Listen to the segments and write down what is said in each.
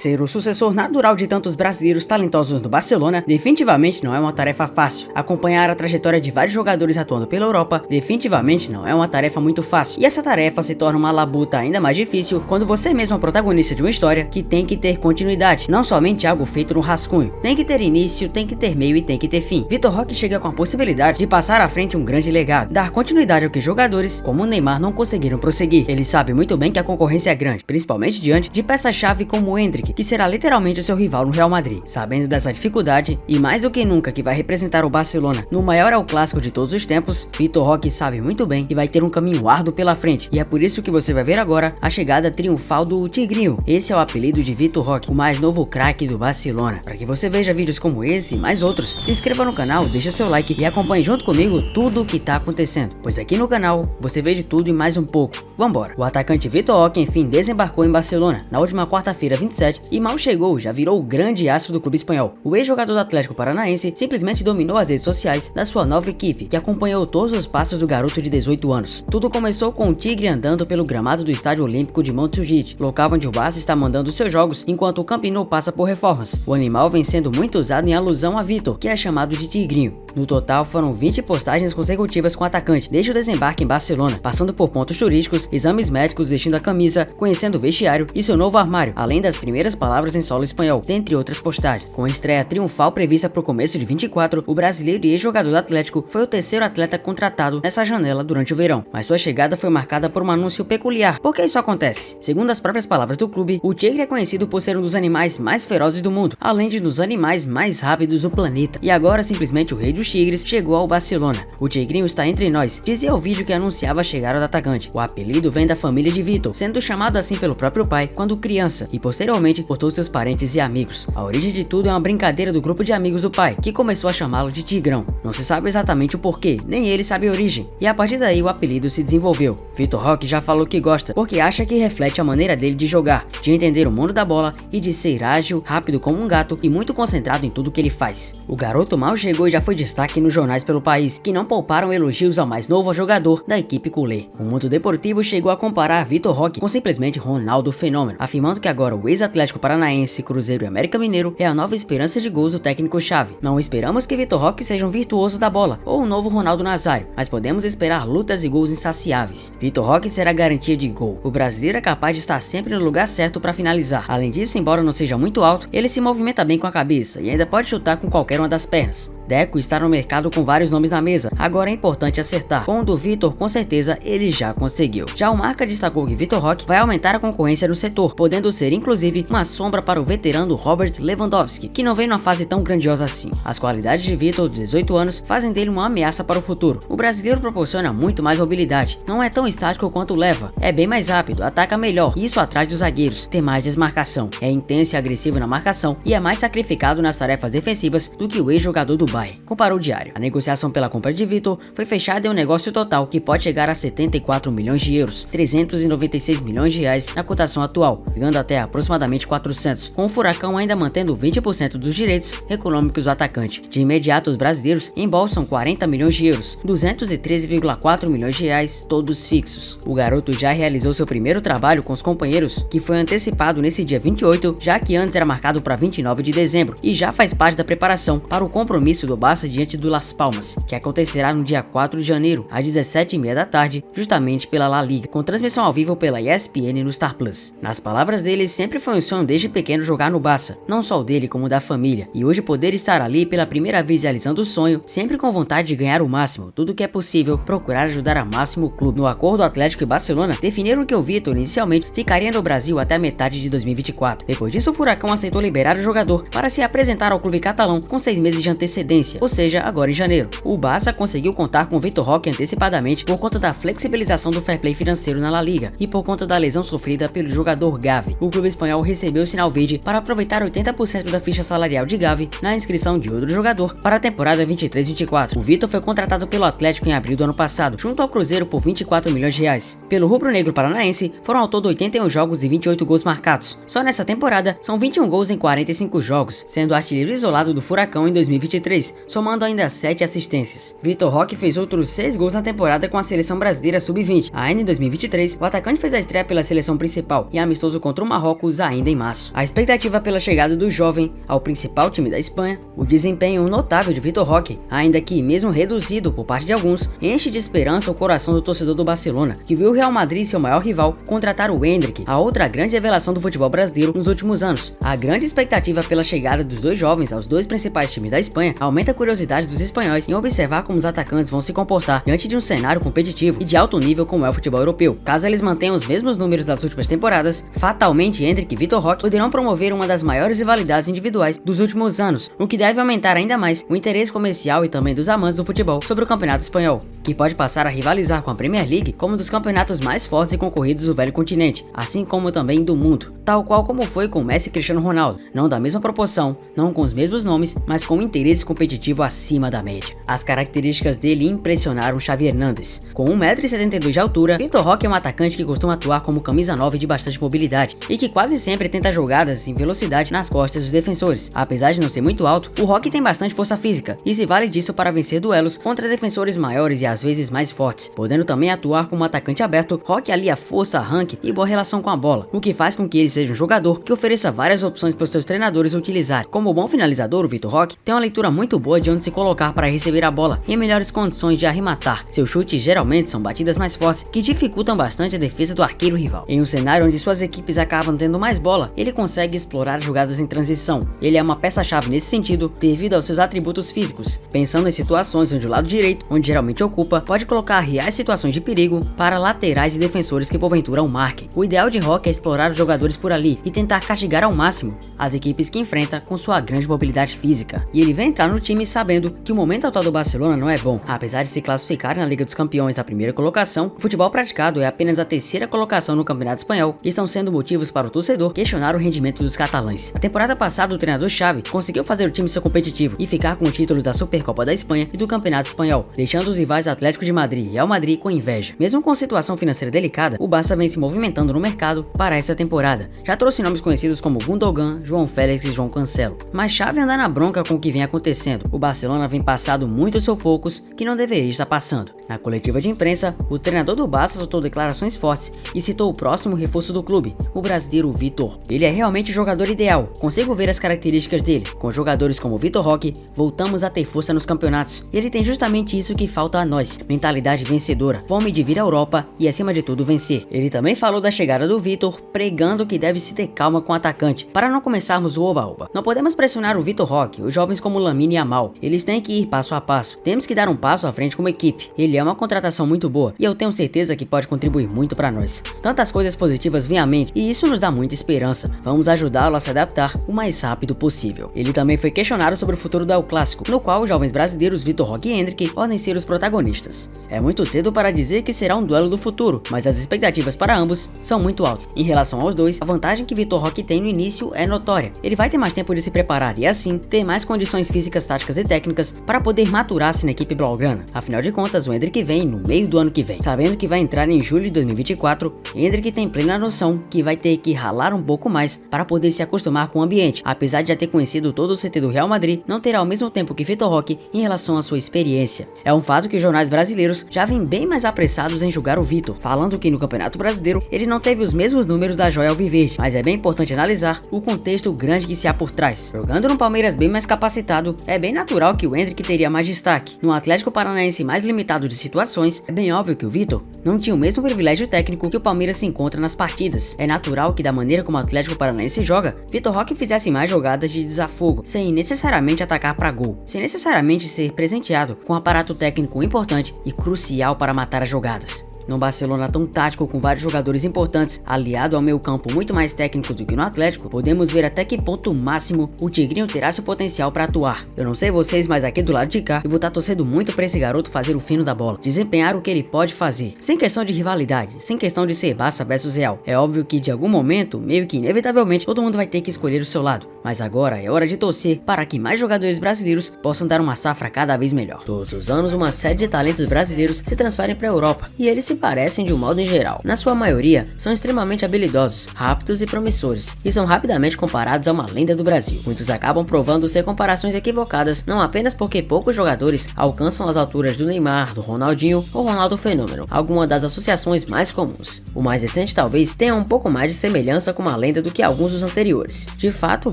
Ser o sucessor natural de tantos brasileiros talentosos do Barcelona definitivamente não é uma tarefa fácil. Acompanhar a trajetória de vários jogadores atuando pela Europa definitivamente não é uma tarefa muito fácil. E essa tarefa se torna uma labuta ainda mais difícil quando você mesmo é o protagonista de uma história que tem que ter continuidade, não somente algo feito no rascunho. Tem que ter início, tem que ter meio e tem que ter fim. Vitor Roque chega com a possibilidade de passar à frente um grande legado, dar continuidade ao que jogadores como o Neymar não conseguiram prosseguir. Ele sabe muito bem que a concorrência é grande, principalmente diante de peças-chave como o Endrick, que será literalmente o seu rival no Real Madrid. Sabendo dessa dificuldade, e mais do que nunca que vai representar o Barcelona no maior El Clássico de todos os tempos, Vitor Roque sabe muito bem que vai ter um caminho árduo pela frente, e é por isso que você vai ver agora a chegada triunfal do Tigrinho. Esse é o apelido de Vitor Roque, o mais novo craque do Barcelona. Para que você veja vídeos como esse e mais outros, se inscreva no canal, deixa seu like e acompanhe junto comigo tudo o que tá acontecendo, pois aqui no canal você vê de tudo e mais um pouco. Vambora! O atacante Vitor Roque enfim desembarcou em Barcelona na última quarta-feira 27 e mal chegou já virou o grande astro do clube espanhol. O ex-jogador do Atlético Paranaense simplesmente dominou as redes sociais da sua nova equipe, que acompanhou todos os passos do garoto de 18 anos. Tudo começou com o Tigre andando pelo gramado do Estádio Olímpico de Montjuïc, local onde o Barça está mandando seus jogos enquanto o Camp Nou passa por reformas. O animal vem sendo muito usado em alusão a Vitor, que é chamado de Tigrinho. No total foram 20 postagens consecutivas com o atacante desde o desembarque em Barcelona, passando por pontos turísticos, exames médicos, vestindo a camisa, conhecendo o vestiário e seu novo armário, além das primeiras palavras em solo espanhol, dentre outras postagens. Com a estreia triunfal prevista para o começo de 24, o brasileiro e ex-jogador do Atlético foi o terceiro atleta contratado nessa janela durante o verão, mas sua chegada foi marcada por um anúncio peculiar. Por que isso acontece? Segundo as próprias palavras do clube, o tigre é conhecido por ser um dos animais mais ferozes do mundo, além de um dos animais mais rápidos do planeta. E agora simplesmente o rei dos tigres chegou ao Barcelona. O Tigrinho está entre nós, dizia o vídeo que anunciava a chegada do atacante. O apelido vem da família de Vitor, sendo chamado assim pelo próprio pai quando criança e posteriormente por todos seus parentes e amigos. A origem de tudo é uma brincadeira do grupo de amigos do pai, que começou a chamá-lo de Tigrão. Não se sabe exatamente o porquê, nem ele sabe a origem, e a partir daí o apelido se desenvolveu. Vitor Roque já falou que gosta, porque acha que reflete a maneira dele de jogar, de entender o mundo da bola e de ser ágil, rápido como um gato e muito concentrado em tudo que ele faz. O garoto mal chegou e já foi destaque nos jornais pelo país, que não pouparam elogios ao mais novo jogador da equipe culé. O Mundo Deportivo chegou a comparar Vitor Roque com simplesmente Ronaldo Fenômeno, afirmando que agora o ex-Atlético Paranaense, Cruzeiro e América Mineiro é a nova esperança de gols do técnico-chave. Não esperamos que Vitor Roque seja um virtuoso da bola ou um novo Ronaldo Nazário, mas podemos esperar lutas e gols insaciáveis. Vitor Roque será garantia de gol. O brasileiro é capaz de estar sempre no lugar certo para finalizar. Além disso, embora não seja muito alto, ele se movimenta bem com a cabeça e ainda pode chutar com qualquer uma das pernas. Deco está no mercado com vários nomes na mesa, agora é importante acertar. Com o do Vitor, com certeza, ele já conseguiu. Já o Marca destacou que Vitor Roque vai aumentar a concorrência no setor, podendo ser inclusive uma sombra para o veterano Robert Lewandowski, que não vem numa fase tão grandiosa assim. As qualidades de Vitor, de 18 anos, fazem dele uma ameaça para o futuro. O brasileiro proporciona muito mais mobilidade, não é tão estático quanto o Leva, é bem mais rápido, ataca melhor, isso atrás dos zagueiros, tem mais desmarcação, é intenso e agressivo na marcação e é mais sacrificado nas tarefas defensivas do que o ex-jogador do Bayern, comparou o Diário. A negociação pela compra de Vitor foi fechada em um negócio total que pode chegar a 74 milhões de euros, 396 milhões de reais na cotação atual, chegando até aproximadamente 400, com o Furacão ainda mantendo 20% dos direitos econômicos do atacante. De imediato, os brasileiros embolsam 40 milhões de euros, 213,4 milhões de reais, todos fixos. O garoto já realizou seu primeiro trabalho com os companheiros, que foi antecipado nesse dia 28, já que antes era marcado para 29 de dezembro, e já faz parte da preparação para o compromisso do Barça diante do Las Palmas, que acontecerá no dia 4 de janeiro, às 17h30 da tarde, justamente pela La Liga, com transmissão ao vivo pela ESPN no Star Plus. Nas palavras dele, sempre foi um sonho desde pequeno jogar no Barça, não só o dele como o da família, e hoje poder estar ali pela primeira vez realizando o sonho, sempre com vontade de ganhar o máximo, tudo que é possível, procurar ajudar ao máximo o clube. No acordo, Atlético e Barcelona definiram que o Vitor inicialmente ficaria no Brasil até a metade de 2024. Depois disso, o Furacão aceitou liberar o jogador para se apresentar ao clube catalão com 6 meses de antecedência, ou seja, agora em janeiro. O Barça conseguiu contar com Vitor Roque antecipadamente por conta da flexibilização do fair play financeiro na La Liga e por conta da lesão sofrida pelo jogador Gavi. O clube espanhol recebeu o sinal verde para aproveitar 80% da ficha salarial de Gavi na inscrição de outro jogador para a temporada 23-24. O Vitor foi contratado pelo Atlético em abril do ano passado, junto ao Cruzeiro por 24 milhões de reais. Pelo rubro-negro paranaense, foram ao todo 81 jogos e 28 gols marcados. Só nessa temporada, são 21 gols em 45 jogos, sendo artilheiro isolado do Furacão em 2023. 2023, somando ainda 7 assistências. Vitor Roque fez outros 6 gols na temporada com a seleção brasileira sub-20. Ainda em 2023, o atacante fez a estreia pela seleção principal e amistoso contra o Marrocos ainda em março. A expectativa pela chegada do jovem ao principal time da Espanha, o desempenho notável de Vitor Roque, ainda que mesmo reduzido por parte de alguns, enche de esperança o coração do torcedor do Barcelona, que viu o Real Madrid, seu maior rival, contratar o Endrick, a outra grande revelação do futebol brasileiro nos últimos anos. A grande expectativa pela chegada dos dois jovens aos dois principais times da Espanha aumenta a curiosidade dos espanhóis em observar como os atacantes vão se comportar diante de um cenário competitivo e de alto nível como é o futebol europeu. Caso eles mantenham os mesmos números das últimas temporadas, fatalmente Endrick e Vitor Roque poderão promover uma das maiores rivalidades individuais dos últimos anos, o que deve aumentar ainda mais o interesse comercial e também dos amantes do futebol sobre o campeonato espanhol, que pode passar a rivalizar com a Premier League como um dos campeonatos mais fortes e concorridos do velho continente, assim como também do mundo, tal qual como foi com Messi e Cristiano Ronaldo, não da mesma proporção, não com os mesmos nomes, mas com um interesse competitivo acima da média. As características dele impressionaram Xavi Hernández. Com 1,72 m de altura, Vitor Roque é um atacante que costuma atuar como camisa 9 de bastante mobilidade e que quase sempre tenta jogadas em velocidade nas costas dos defensores. Apesar de não ser muito alto, o Roque tem bastante força física e se vale disso para vencer duelos contra defensores maiores e às vezes mais fortes, podendo também atuar como atacante aberto. Roque alia força, arranque e boa relação com a bola, o que faz com que ele seja um jogador que ofereça várias opções para os seus treinadores utilizarem. Como bom finalizador, o Vitor Roque tem uma leitura muito boa de onde se colocar para receber a bola e em melhores condições de arrematar. Seus chutes geralmente são batidas mais fortes que dificultam bastante a defesa do arqueiro rival. Em um cenário onde suas equipes acabam tendo mais bola, ele consegue explorar jogadas em transição. Ele é uma peça-chave nesse sentido devido aos seus atributos físicos, pensando em situações onde o lado direito, onde geralmente ocupa, pode colocar reais situações de perigo para laterais e defensores que porventura o marquem. O ideal de Roque é explorar os jogadores por ali e tentar castigar ao máximo as equipes que enfrenta com sua grande mobilidade física. E ele vem entrar no time sabendo que o momento atual do Barcelona não é bom. Apesar de se classificar na Liga dos Campeões da primeira colocação, o futebol praticado é apenas a terceira colocação no Campeonato Espanhol e estão sendo motivos para o torcedor questionar o rendimento dos catalães. A temporada passada, o treinador Xavi conseguiu fazer o time ser competitivo e ficar com o título da Supercopa da Espanha e do Campeonato Espanhol, deixando os rivais Atlético de Madrid e Real Madrid com inveja. Mesmo com situação financeira delicada, o Barça vem se movimentando no mercado para essa temporada. Já trouxe nomes conhecidos como Gundogan, João Félix e João Cancelo. Mas Xavi anda na bronca com o que vem acontecendo. O Barcelona vem passando muitos sufocos que não deveria estar passando. Na coletiva de imprensa, o treinador do Barça soltou declarações fortes e citou o próximo reforço do clube, o brasileiro Vitor. Ele é realmente o jogador ideal, consigo ver as características dele. Com jogadores como Vitor Roque, voltamos a ter força nos campeonatos. Ele tem justamente isso que falta a nós, mentalidade vencedora, fome de vir à Europa e acima de tudo vencer. Ele também falou da chegada do Vitor, pregando que deve se ter calma com o atacante, para não começarmos o oba-oba. Não podemos pressionar o Vitor Roque, os jovens como Lamine e Yamal, eles têm que ir passo a passo. Temos que dar um passo à frente como equipe. Ele é uma contratação muito boa e eu tenho certeza que pode contribuir muito para nós. Tantas coisas positivas vêm à mente e isso nos dá muita esperança. Vamos ajudá-lo a se adaptar o mais rápido possível. Ele também foi questionado sobre o futuro do El Clássico, no qual os jovens brasileiros Vitor Roque e Endrick podem ser os protagonistas. É muito cedo para dizer que será um duelo do futuro, mas as expectativas para ambos são muito altas. Em relação aos dois, a vantagem que Vitor Roque tem no início é notória. Ele vai ter mais tempo de se preparar e assim ter mais condições físicas, táticas e técnicas para poder maturar-se na equipe blaugrana. Afinal de contas, o Endrick vem no meio do ano que vem. Sabendo que vai entrar em julho de 2024, Endrick tem plena noção que vai ter que ralar um pouco mais para poder se acostumar com o ambiente. Apesar de já ter conhecido todo o CT do Real Madrid, não terá o mesmo tempo que Vitor Roque em relação à sua experiência. É um fato que os jornais brasileiros já vêm bem mais apressados em julgar o Vitor, falando que no Campeonato Brasileiro ele não teve os mesmos números da joia alviverde, mas é bem importante analisar o contexto grande que se há por trás. Jogando no Palmeiras bem mais capacitado, é bem natural que o Endrick teria mais destaque. No Atlético Paranaense mais limitado de situações, é bem óbvio que o Vitor não tinha o mesmo privilégio técnico que o Palmeiras se encontra nas partidas. É natural que da maneira como o Atlético Paranaense joga, Vitor Roque fizesse mais jogadas de desafogo, sem necessariamente atacar para gol, sem necessariamente ser presenteado com um aparato técnico importante e crucial para matar as jogadas. No Barcelona tão tático com vários jogadores importantes, aliado ao meio campo muito mais técnico do que no Atlético, podemos ver até que ponto máximo o Tigrinho terá seu potencial para atuar. Eu não sei vocês, mas aqui do lado de cá, eu vou estar torcendo muito para esse garoto fazer o fino da bola, desempenhar o que ele pode fazer, sem questão de rivalidade, sem questão de ser Barça versus Real. É óbvio que de algum momento, meio que inevitavelmente, todo mundo vai ter que escolher o seu lado, mas agora é hora de torcer para que mais jogadores brasileiros possam dar uma safra cada vez melhor. Todos os anos, uma série de talentos brasileiros se transferem para a Europa, e eles se se parecem de um modo em geral. Na sua maioria, são extremamente habilidosos, rápidos e promissores, e são rapidamente comparados a uma lenda do Brasil. Muitos acabam provando ser comparações equivocadas, não apenas porque poucos jogadores alcançam as alturas do Neymar, do Ronaldinho ou Ronaldo Fenômeno, alguma das associações mais comuns. O mais recente talvez tenha um pouco mais de semelhança com uma lenda do que alguns dos anteriores. De fato, o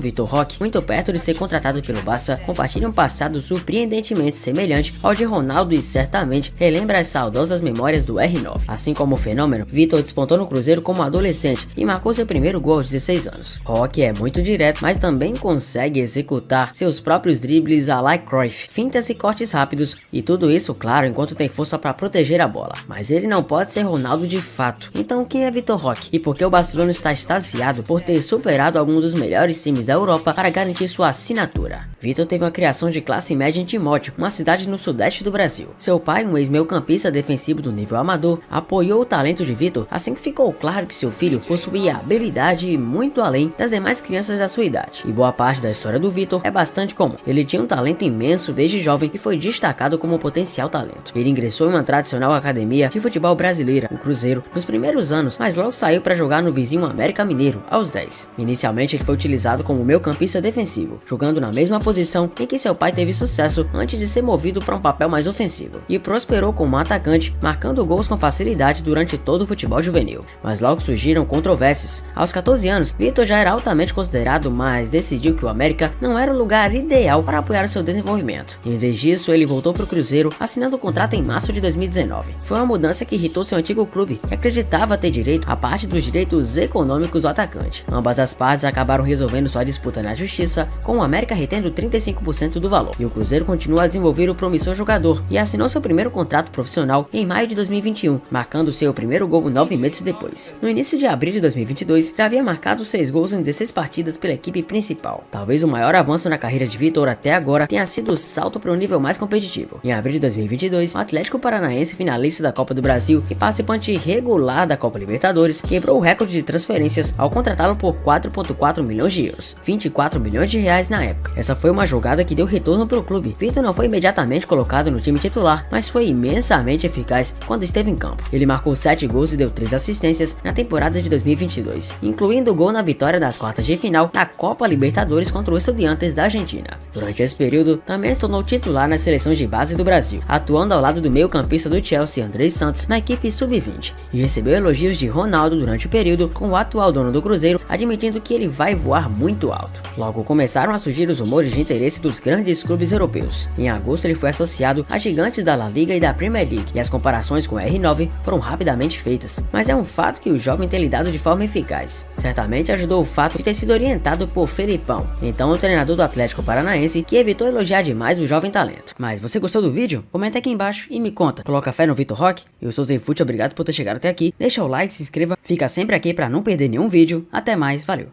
Vitor Roque, muito perto de ser contratado pelo Barça, compartilha um passado surpreendentemente semelhante ao de Ronaldo e certamente relembra as saudosas memórias do R9. Assim como o Fenômeno, Vitor despontou no Cruzeiro como adolescente e marcou seu primeiro gol aos 16 anos. Roque é muito direto, mas também consegue executar seus próprios dribles à la Cruyff, fintas e cortes rápidos, e tudo isso, claro, enquanto tem força para proteger a bola. Mas ele não pode ser Ronaldo de fato. Então quem é Vitor Roque? E por que o Barcelona está extasiado por ter superado alguns dos melhores times da Europa para garantir sua assinatura? Vitor teve uma criação de classe média em Timóteo, uma cidade no sudeste do Brasil. Seu pai, um ex-meio-campista defensivo do nível amador, apoiou o talento de Vitor assim que ficou claro que seu filho possuía habilidade muito além das demais crianças da sua idade. E boa parte da história do Vitor é bastante comum. Ele tinha um talento imenso desde jovem e foi destacado como potencial talento. Ele ingressou em uma tradicional academia de futebol brasileira, o Cruzeiro, nos primeiros anos, mas logo saiu para jogar no vizinho América Mineiro, aos 10. Inicialmente ele foi utilizado como meio-campista defensivo, jogando na mesma posição em que seu pai teve sucesso antes de ser movido para um papel mais ofensivo, e prosperou como atacante, marcando gols com facilidade durante todo o futebol juvenil. Mas logo surgiram controvérsias. Aos 14 anos, Vitor já era altamente considerado, mas decidiu que o América não era o lugar ideal para apoiar o seu desenvolvimento. Em vez disso, ele voltou para o Cruzeiro, assinando o contrato em março de 2019. Foi uma mudança que irritou seu antigo clube, que acreditava ter direito a parte dos direitos econômicos do atacante. Ambas as partes acabaram resolvendo sua disputa na justiça, com o América retendo 35% do valor, e o Cruzeiro continua a desenvolver o promissor jogador e assinou seu primeiro contrato profissional em maio de 2021, marcando seu primeiro gol 9 meses depois. No início de abril de 2022, já havia marcado 6 gols em 16 partidas pela equipe principal. Talvez o maior avanço na carreira de Vitor até agora tenha sido o salto para um nível mais competitivo. Em abril de 2022, o Atlético Paranaense, finalista da Copa do Brasil e participante regular da Copa Libertadores, quebrou o recorde de transferências ao contratá-lo por 4,4 milhões de euros, 24 milhões de reais na época. Essa foi uma jogada que deu retorno para o clube. Vitor não foi imediatamente colocado no time titular, mas foi imensamente eficaz quando esteve em campo. Ele marcou 7 gols e deu 3 assistências na temporada de 2022, incluindo o gol na vitória das quartas de final da Copa Libertadores contra o Estudiantes da Argentina. Durante esse período, também se tornou titular nas seleções de base do Brasil, atuando ao lado do meio-campista do Chelsea, Andrés Santos, na equipe sub-20, e recebeu elogios de Ronaldo durante o período, com o atual dono do Cruzeiro admitindo que ele vai voar muito alto. Logo começaram a surgir os rumores de interesse dos grandes clubes europeus. Em agosto ele foi associado a gigantes da La Liga e da Premier League, e as comparações com o R9 foram rapidamente feitas. Mas é um fato que o jovem tem lidado de forma eficaz. Certamente ajudou o fato de ter sido orientado por Felipão, então o treinador do Atlético Paranaense, que evitou elogiar demais o jovem talento. Mas você gostou do vídeo? Comenta aqui embaixo e me conta. Coloca fé no Vitor Roque? Eu sou o Zenfut, obrigado por ter chegado até aqui. Deixa o like, se inscreva, fica sempre aqui para não perder nenhum vídeo. Até mais, valeu!